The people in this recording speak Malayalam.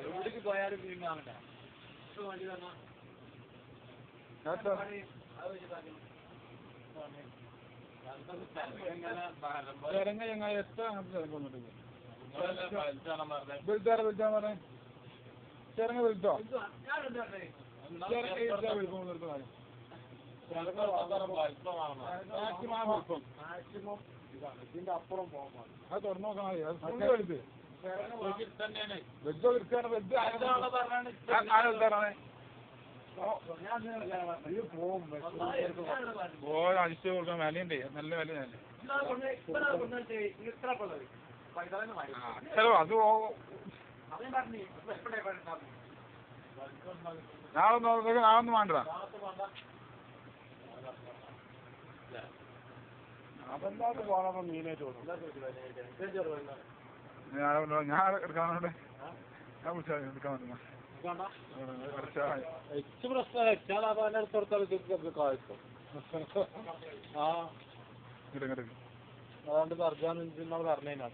എവിടേക്ക് പോയാലും മീൻ വാങ്ങണ്ട. ചിരങ്ങ ഞങ്ങൾ എത്ര വിളിച്ചാ പറഞ്ഞേ ചിരങ്ങ വിളിച്ചോ ചിരങ്ങ വിളിപ്പം നിർത്തുന്നത് ഇതിന്റെ അപ്പുറം പോകാൻ അത് തുറന്നു നോക്കാൻ മതി. അത് ഫുള്ള് വലുത് വെജോ എടുക്കാണ് വെജ് അടിച്ചു കൊടുക്കാൻ വിലയുണ്ട്. നല്ല വില ചിലോ അത് നാളെ നാളൊന്നും വേണ്ട. അതെന്താ പോകാൻ മീനായിട്ട് ഞാൻ എടുക്കാനോടെ ഞാൻ വിളിച്ചാൽ എടുക്കാൻ പറ്റുന്ന അതുകൊണ്ട് പറഞ്ഞാൽ പറഞ്ഞതിനാ.